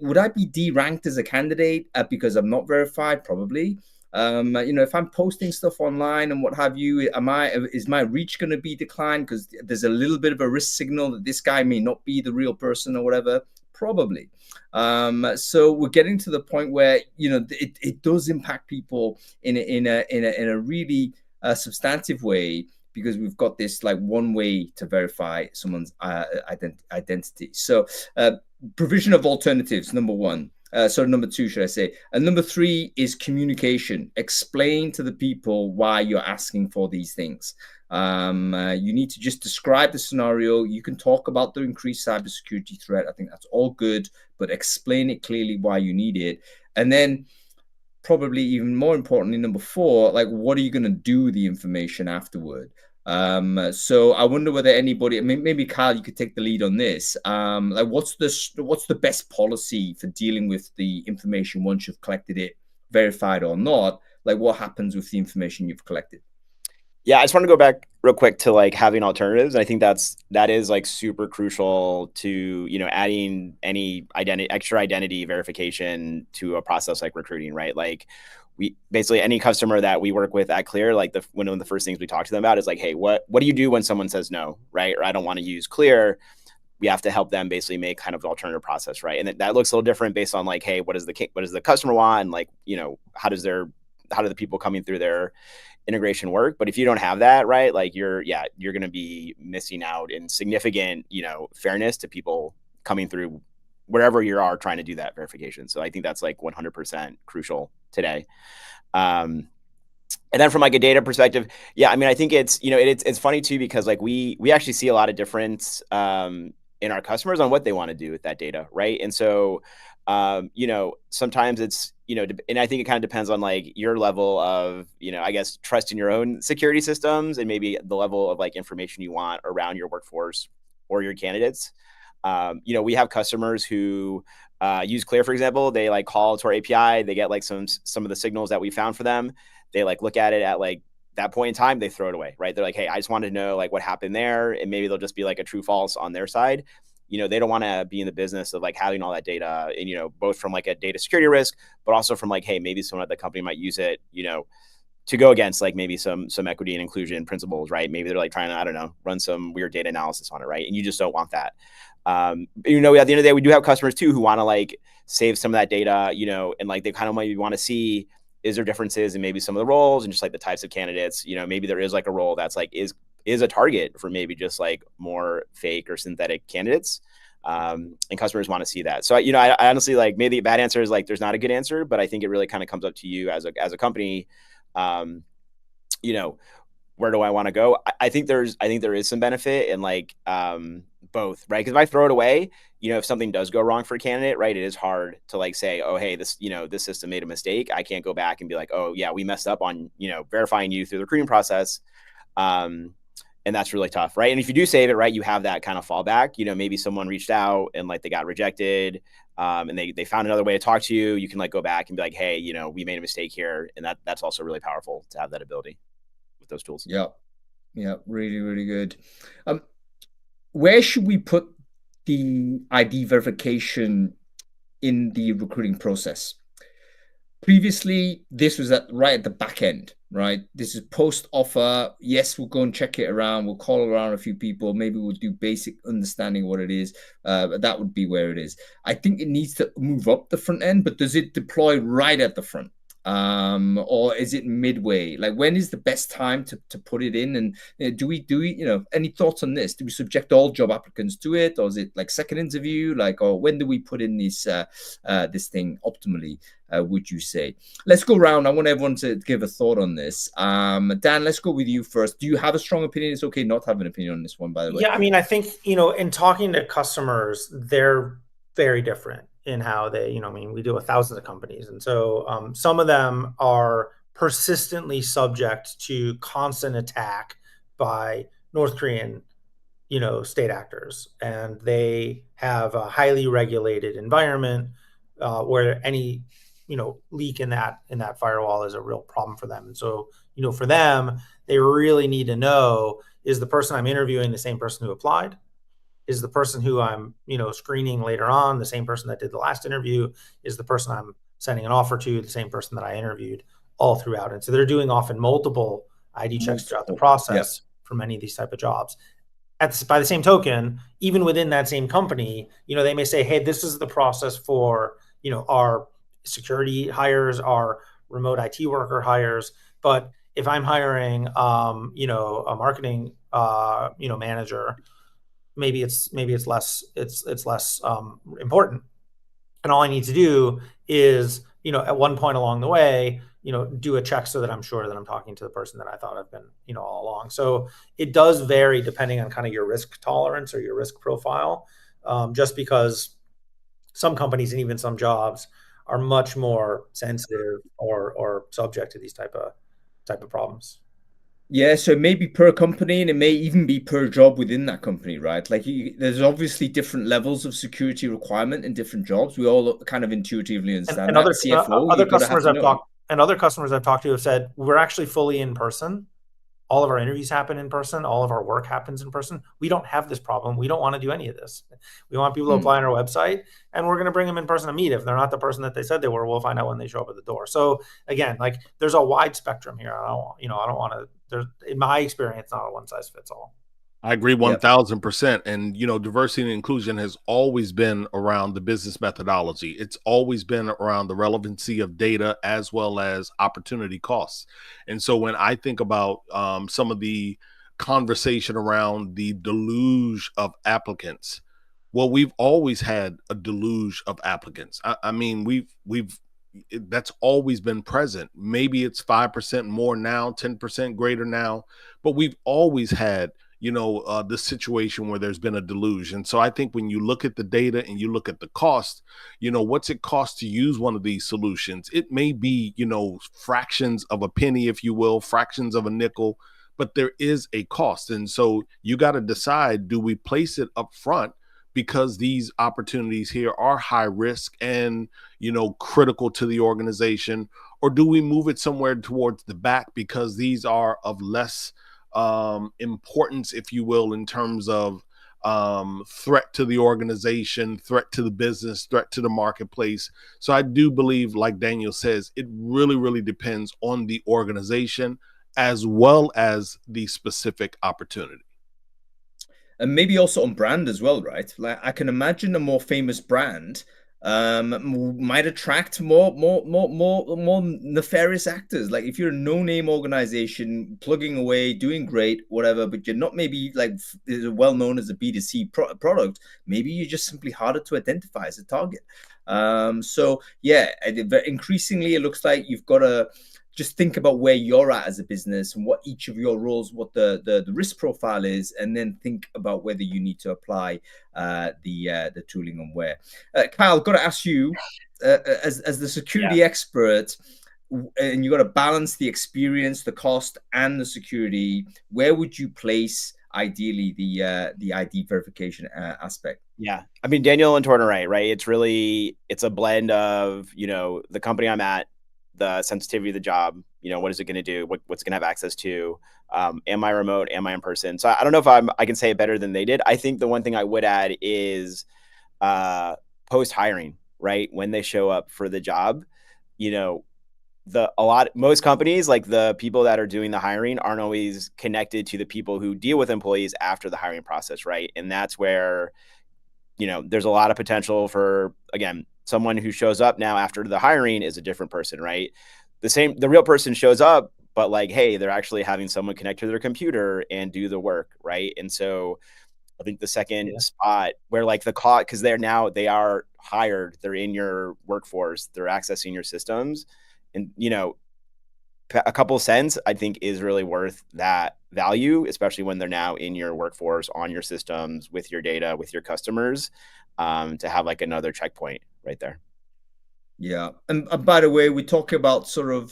S1: would I be deranked as a candidate because I'm not verified? Probably. If I'm posting stuff online and what have you, is my reach going to be declined because there's a little bit of a risk signal that this guy may not be the real person or whatever? Probably. So we're getting to the point where, it does impact people in a really substantive way, because we've got this like one way to verify someone's identity. So provision of alternatives, number one. So number two, should I say? And number three is communication. Explain to the people why you're asking for these things. You need to just describe the scenario. You can talk about the increased cybersecurity threat. I think that's all good, but explain it clearly why you need it. And then probably even more importantly, number four, like, what are you going to do with the information afterward? So I wonder whether anybody, maybe Kyle, you could take the lead on this. Like, what's the best policy for dealing with the information once you've collected it, verified or not? Like, what happens with the information you've collected?
S3: Yeah, I just want to go back real quick to like having alternatives. I think that is like super crucial to, you know, adding any extra identity verification to a process like recruiting, right? Like, we basically, any customer that we work with at Clear, like one of the first things we talk to them about is like, hey, what do you do when someone says no, right? Or I don't want to use Clear. We have to help them basically make kind of an alternative process, right? And that looks a little different based on like, hey, what does the customer want? And like, you know, how do the people coming through their integration work? But if you don't have that, right, like you're going to be missing out in significant, you know, fairness to people coming through wherever you are trying to do that verification. So I think that's like 100% crucial today. And then from like a data perspective, yeah, I mean, I think it's, you know, it's funny too, because like we actually see a lot of difference in our customers on what they want to do with that data, right? And so, you know, sometimes it's, you know, and I think it kind of depends on like your level of, you know, I guess, trust in your own security systems and maybe the level of like information you want around your workforce or your candidates. You know, we have customers who use Clear, for example. They like call to our API, they get like some of the signals that we found for them. They like look at it at like that point in time, they throw it away, right? They're like, hey, I just wanted to know like what happened there. And maybe they'll just be like a true false on their side. You know, they don't want to be in the business of like having all that data, and, you know, both from like a data security risk, but also from like, hey, maybe someone at the company might use it, you know, to go against like maybe some equity and inclusion principles, right? Maybe they're like trying to, I don't know, run some weird data analysis on it, right? And you just don't want that. You know, at the end of the day, we do have customers too who want to like save some of that data, you know, and like they kind of maybe want to see, is there differences in maybe some of the roles and just like the types of candidates? You know, maybe there is like a role that's like is a target for maybe just like more fake or synthetic candidates. And customers want to see that. So, you know, I honestly, like, maybe the bad answer is like, there's not a good answer, but I think it really kind of comes up to you as a company. You know, where do I want to go? I think there is some benefit in like, both, right? Because if I throw it away, you know, if something does go wrong for a candidate, right, it is hard to like say, oh, hey, this, you know, this system made a mistake. I can't go back and be like, oh yeah, we messed up on, you know, verifying you through the recruiting process. And that's really tough, right? And if you do save it, right, you have that kind of fallback. You know, maybe someone reached out and like they got rejected, and they found another way to talk to you. You can like go back and be like, hey, you know, we made a mistake here, and that's also really powerful to have that ability with those tools.
S1: Yeah, really, really good. Where should we put the ID verification in the recruiting process? Previously, this was right at the back end, right? This is post offer. Yes, we'll go and check it around. We'll call around a few people. Maybe we'll do basic understanding what it is. But that would be where it is. I think it needs to move up the front end, but does it deploy right at the front? Or is it midway? Like, when is the best time to put it in? And do we, you know, any thoughts on this? Do we subject all job applicants to it, or is it like second interview? Like, or when do we put in this thing optimally? Would you say? Let's go around. I want everyone to give a thought on this. Dan, let's go with you first. Do you have a strong opinion? It's okay not to have an opinion on this one, by the way.
S2: Yeah, I mean, I think, you know, in talking to customers, they're very different in how they, you know, I mean, we deal with thousands of companies. And so some of them are persistently subject to constant attack by North Korean, you know, state actors. And they have a highly regulated environment where any, you know, leak in that firewall is a real problem for them. And so, you know, for them, they really need to know, is the person I'm interviewing the same person who applied? Is the person who I'm, you know, screening later on the same person that did the last interview? Is the person I'm sending an offer to the same person that I interviewed all throughout? And so they're doing often multiple ID checks throughout the process for many of these type of jobs. By the same token, even within that same company, you know, they may say, hey, this is the process for, you know, our security hires, our remote IT worker hires. But if I'm hiring, you know, a marketing, you know, manager, maybe it's less important. And all I need to do is, at one point along the way, do a check so that I'm sure that I'm talking to the person that I thought I've been, all along. So it does vary depending on kind of your risk tolerance or your risk profile, just because some companies and even some jobs are much more sensitive or subject to these type of problems.
S1: Yeah, so maybe per company, and it may even be per job within that company, right? Like there's obviously different levels of security requirement in different jobs. We all kind of intuitively understand
S2: And
S1: that. CFO, you've got to have to know.
S2: Other customers I've talked to have said, we're actually fully in person. All of our interviews happen in person. All of our work happens in person. We don't have this problem. We don't want to do any of this. We want people to apply on our website, and we're going to bring them in person to meet. If they're not the person that they said they were, we'll find out when they show up at the door. So again, like there's a wide spectrum here. I don't want to, in my experience, not a one size fits all.
S4: I agree 1000%. And, diversity and inclusion has always been around the business methodology. It's always been around the relevancy of data as well as opportunity costs. And so when I think about some of the conversation around the deluge of applicants, well, we've always had a deluge of applicants. I mean, that's always been present. Maybe it's 5% more now, 10% greater now, but we've always had the situation where there's been a deluge. And so I think when you look at the data and you look at the cost, what's it cost to use one of these solutions? It may be, fractions of a penny, if you will, fractions of a nickel, but there is a cost. And so you got to decide, do we place it up front because these opportunities here are high risk and, critical to the organization, or do we move it somewhere towards the back because these are of less importance, if you will, in terms of threat to the organization, threat to the business, threat to the marketplace. So I do believe, like Daniel says, it really, really depends on the organization as well as the specific opportunity.
S1: And maybe also on brand as well, right? Like I can imagine a more famous brand might attract more nefarious actors. Like if you're a no-name organization plugging away, doing great, whatever, but you're not maybe like well known as a B2C product, maybe you're just simply harder to identify as a target. So yeah, increasingly it looks like you've got to just think about where you're at as a business and what each of your roles, what the risk profile is, and then think about whether you need to apply the tooling and where. Kyle, got to ask you, as the security expert, and you got to balance the experience, the cost, and the security. Where would you place ideally the ID verification aspect?
S3: Yeah, I mean, Daniel and Torn are right. It's a blend of the company I'm at, the sensitivity of the job, what is it going to do? What's going to have access to? Am I remote? Am I in person? So I don't know if I can say it better than they did. I think the one thing I would add is post hiring, right? When they show up for the job, most companies, like the people that are doing the hiring, aren't always connected to the people who deal with employees after the hiring process, right? And that's where there's a lot of potential for, again, someone who shows up now after the hiring is a different person, right? The real person shows up, but like, hey, they're actually having someone connect to their computer and do the work, right? And so I think the second spot where like the clock, because they are hired, they're in your workforce, they're accessing your systems, and a couple cents I think is really worth that value, especially when they're now in your workforce, on your systems, with your data, with your customers, to have like another checkpoint right there.
S1: Yeah. And by the way, we talk about sort of,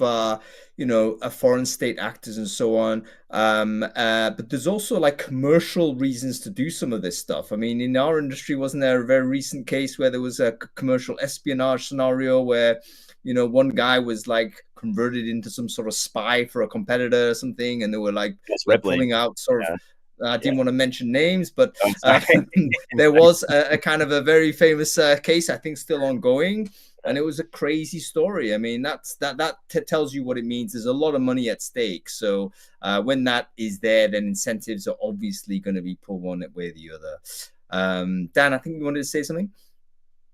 S1: foreign state actors and so on. But there's also like commercial reasons to do some of this stuff. I mean, in our industry, wasn't there a very recent case where there was a commercial espionage scenario where, one guy was like converted into some sort of spy for a competitor or something, and they were like pulling out sort of. I didn't want to mention names, but there was a kind of a very famous case, I think, still ongoing. And it was a crazy story. I mean, that tells you what it means. There's a lot of money at stake. So when that is there, then incentives are obviously going to be pulled one way or the other. Dan, I think you wanted to say something?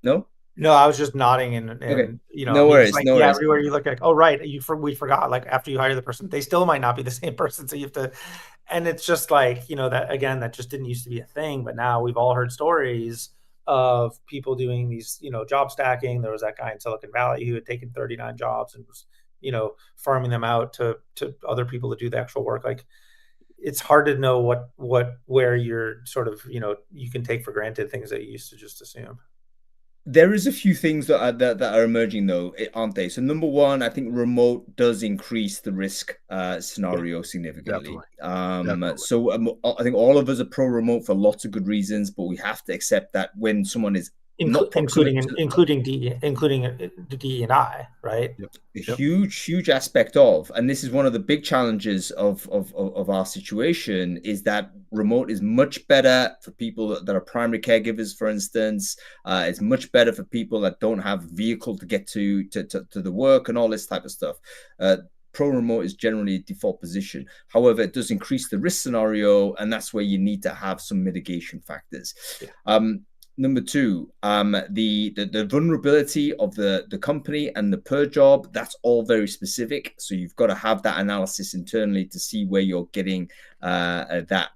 S1: No?
S2: No, I was just nodding and
S1: okay. No worries.
S2: Like,
S1: no worries.
S2: Everywhere you look, like, oh, right, we forgot. Like after you hire the person, they still might not be the same person. So you have to, and it's just like, that again, that just didn't used to be a thing. But now we've all heard stories of people doing these, job stacking. There was that guy in Silicon Valley who had taken 39 jobs and was, farming them out to other people to do the actual work. Like, it's hard to know where you're sort of, you can take for granted things that you used to just assume.
S1: There is a few things that are emerging though, aren't they? So number one, I think remote does increase the risk scenario significantly.
S4: Definitely.
S1: So I think all of us are pro remote for lots of good reasons, but we have to accept that when someone is
S2: including the DE&I, right?
S1: A huge aspect of, and this is one of the big challenges of our situation, is that remote is much better for people that are primary caregivers, for instance. It's much better for people that don't have a vehicle to get to the work and all this type of stuff. Pro remote is generally a default position. However, it does increase the risk scenario, and that's where you need to have some mitigation factors. Number two, the vulnerability of the company and the per job, that's all very specific. So you've got to have that analysis internally to see where you're getting that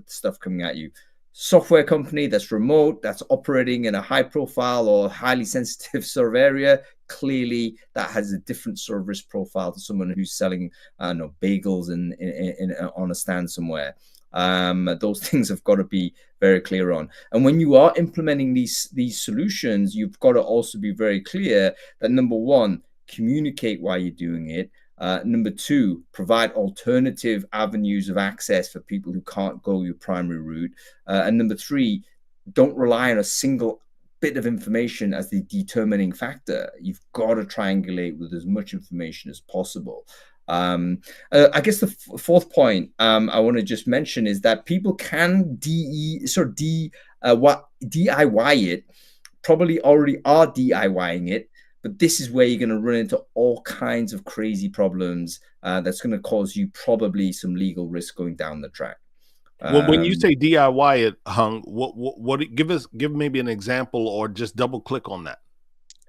S1: stuff coming at you. Software company that's remote, that's operating in a high profile or highly sensitive sort of area, clearly that has a different sort of risk profile to someone who's selling bagels on a stand somewhere. Those things have got to be very clear on. And when you are implementing these solutions, you've got to also be very clear that, number one, communicate why you're doing it. Number two, provide alternative avenues of access for people who can't go your primary route. And number three, don't rely on a single bit of information as the determining factor. You've got to triangulate with as much information as possible. I guess the fourth point I want to just mention is that people can DIY it, probably already are DIYing it, but this is where you're going to run into all kinds of crazy problems that's going to cause you probably some legal risk going down the track.
S4: When you say DIY it, Hung, what give maybe an example or just double click on that.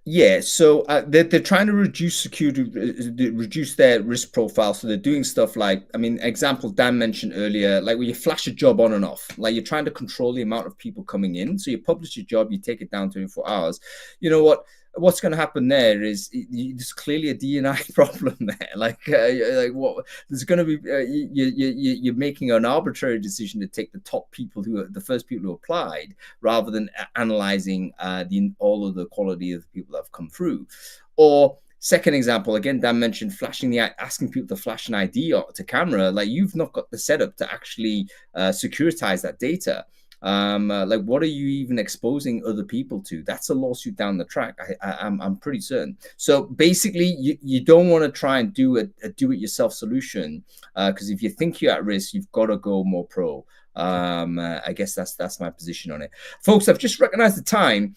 S1: Yeah, so they're trying to reduce security, reduce their risk profile. So they're doing stuff like, example Dan mentioned earlier, like where you flash a job on and off, like you're trying to control the amount of people coming in. So you publish your job, you take it down 24 hours. You know what's going to happen there is there's clearly a D&I problem there. Like what there's going to be, you're making an arbitrary decision to take the top people who are the first people who applied, rather than analyzing all of the quality of the people that have come through. Or second example, again, Dan mentioned asking people to flash an ID to camera. Like, you've not got the setup to actually securitize that data. Like, what are you even exposing other people to? That's a lawsuit down the track. I'm pretty certain. So basically, you don't want to try and do a do-it-yourself solution, because if you think you're at risk, you've got to go more pro. I guess that's my position on it, folks. I've just recognized the time.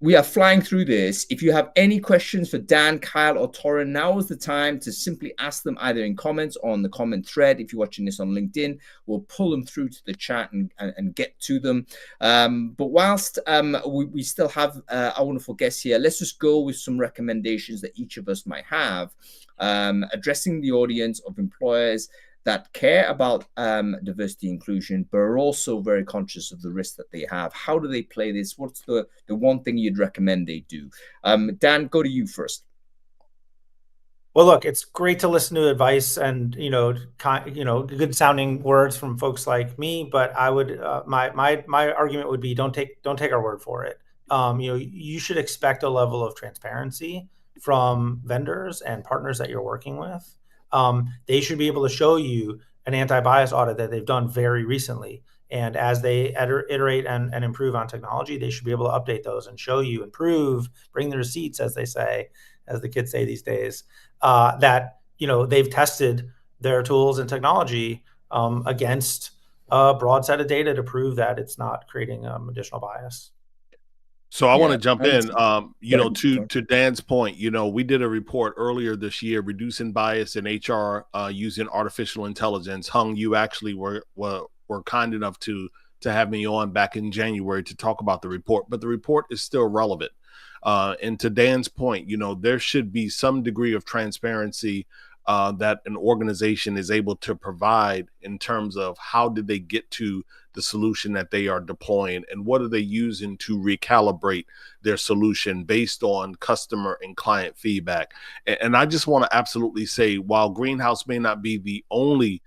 S1: We are flying through this. If you have any questions for Dan, Kyle, or Torrin, now is the time to simply ask them either in comments or on the comment thread. If you're watching this on LinkedIn, we'll pull them through to the chat and get to them. But whilst we still have our wonderful guests here, let's just go with some recommendations that each of us might have, addressing the audience of employers that care about diversity inclusion, but are also very conscious of the risk that they have. How do they play this? What's the one thing you'd recommend they do? Dan, go to you first.
S2: Well, look, it's great to listen to advice and good sounding words from folks like me. But I would my argument would be don't take our word for it. You should expect a level of transparency from vendors and partners that you're working with. They should be able to show you an anti-bias audit that they've done very recently. And as they iterate and improve on technology, they should be able to update those and show you, improve, bring the receipts, as they say, as the kids say these days, that they've tested their tools and technology against a broad set of data to prove that it's not creating additional bias.
S4: So I want to jump in, to Dan's point. We did a report earlier this year, reducing bias in HR using artificial intelligence. Hung, you actually were kind enough to have me on back in January to talk about the report, but the report is still relevant. And to Dan's point, there should be some degree of transparency that an organization is able to provide in terms of how did they get to the solution that they are deploying, and what are they using to recalibrate their solution based on customer and client feedback. And I just want to absolutely say, while Greenhouse may not be the only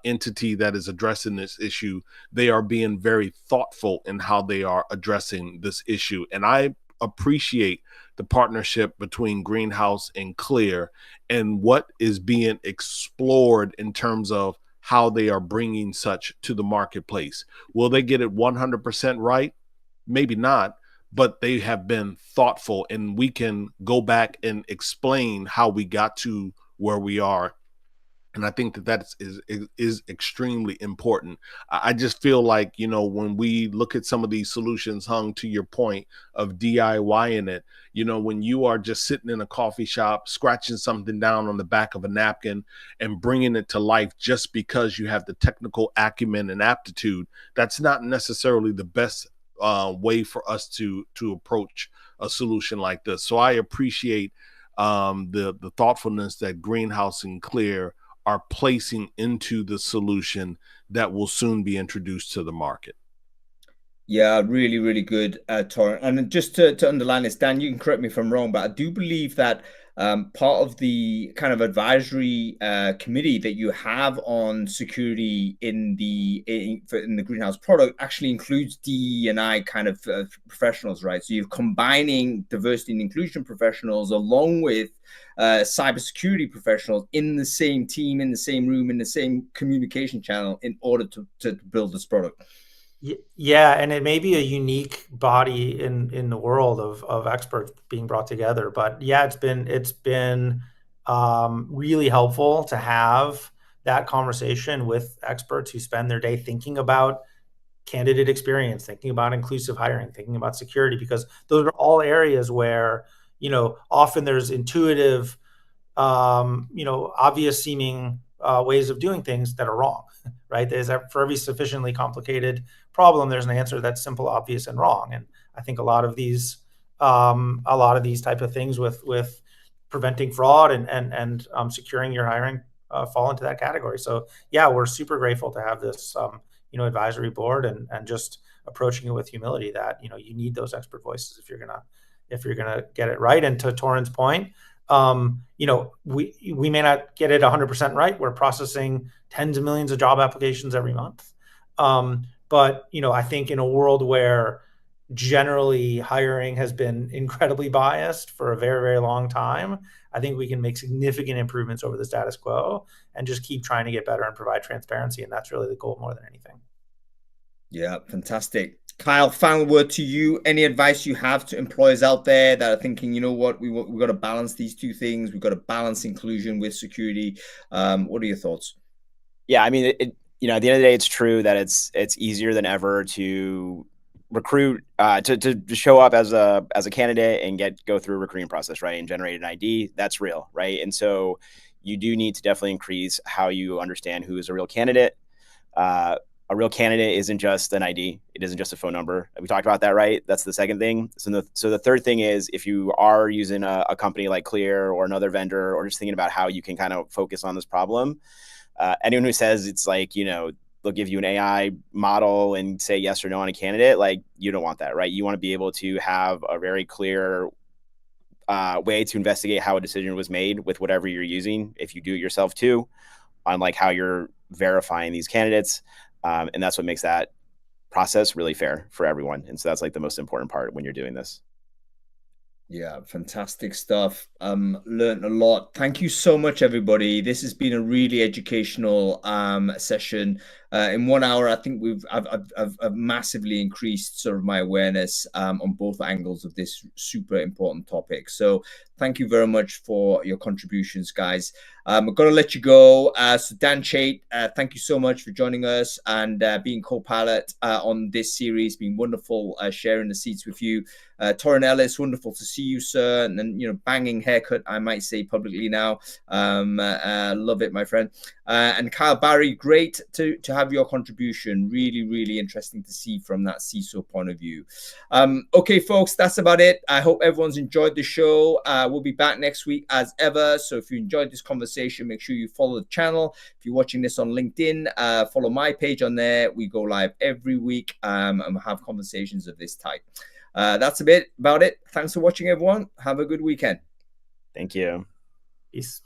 S4: entity that is addressing this issue, they are being very thoughtful in how they are addressing this issue. And I appreciate the partnership between Greenhouse and Clear and what is being explored in terms of how they are bringing such to the marketplace. Will they get it 100% right? Maybe not, but they have been thoughtful, and we can go back and explain how we got to where we are. And I think that is extremely important. I just feel like, when we look at some of these solutions, Hung, to your point of DIYing it, when you are just sitting in a coffee shop, scratching something down on the back of a napkin and bringing it to life just because you have the technical acumen and aptitude, that's not necessarily the best way for us to approach a solution like this. So I appreciate the thoughtfulness that Greenhouse and Clear are placing into the solution that will soon be introduced to the market.
S1: Yeah, really, really good, Torrin. And just to underline this, Dan, you can correct me if I'm wrong, but I do believe that part of the kind of advisory committee that you have on security in the Greenhouse product actually includes DE&I kind of professionals, right? So you're combining diversity and inclusion professionals along with cybersecurity professionals in the same team, in the same room, in the same communication channel in order to build this product.
S2: Yeah, and it may be a unique body in the world of experts being brought together, but yeah, it's been really helpful to have that conversation with experts who spend their day thinking about candidate experience, thinking about inclusive hiring, thinking about security, because those are all areas where often there's intuitive, obvious seeming ways of doing things that are wrong, right? For every sufficiently complicated problem, there's an answer that's simple, obvious, and wrong. And I think a lot of these type of things with preventing fraud and securing your hiring fall into that category. So yeah, we're super grateful to have this advisory board and just approaching it with humility that you need those expert voices if you're gonna get it right. And to Torrin's point, we may not get it 100% right. We're processing tens of millions of job applications every month. But I think in a world where generally hiring has been incredibly biased for a very, very long time, I think we can make significant improvements over the status quo and just keep trying to get better and provide transparency. And that's really the goal more than anything.
S1: Yeah, fantastic. Kyle, final word to you. Any advice you have to employers out there that are thinking, what, we've got to balance these two things. We've got to balance inclusion with security. What are your thoughts?
S3: Yeah, I mean, at the end of the day, it's true that it's easier than ever to recruit, to show up as a candidate and go through a recruiting process, right? And generate an ID. That's real, right? And so you do need to definitely increase how you understand who is a real candidate. A real candidate isn't just an ID. It isn't just a phone number. We talked about that, right? That's the second thing. So the third thing is, if you are using a company like Clear or another vendor, or just thinking about how you can kind of focus on this problem, anyone who says it's like, they'll give you an AI model and say yes or no on a candidate, like, you don't want that, right? You want to be able to have a very clear way to investigate how a decision was made with whatever you're using, if you do it yourself too, on like how you're verifying these candidates. And that's what makes that process really fair for everyone. And so that's like the most important part when you're doing this.
S1: Yeah, fantastic stuff. Learned a lot. Thank you so much, everybody. This has been a really educational session. In 1 hour, I think I've massively increased sort of my awareness on both angles of this super important topic. So thank you very much for your contributions, guys. I'm going to let you go. So Dan Chait, thank you so much for joining us and being co-pilot on this series. It's been wonderful sharing the seats with you. Torrin Ellis, wonderful to see you, sir. And banging haircut, I might say publicly now. Love it, my friend. And Kyle Barry, great to have have your contribution. Really, really interesting to see from that CISO point of view. Okay, folks, that's about it. I hope everyone's enjoyed the show. We'll be back next week as ever. So if you enjoyed this conversation, make sure you follow the channel. If you're watching this on LinkedIn, follow my page on there. We go live every week and have conversations of this type. That's a bit about it. Thanks for watching, everyone. Have a good weekend.
S3: Thank you.
S2: Peace.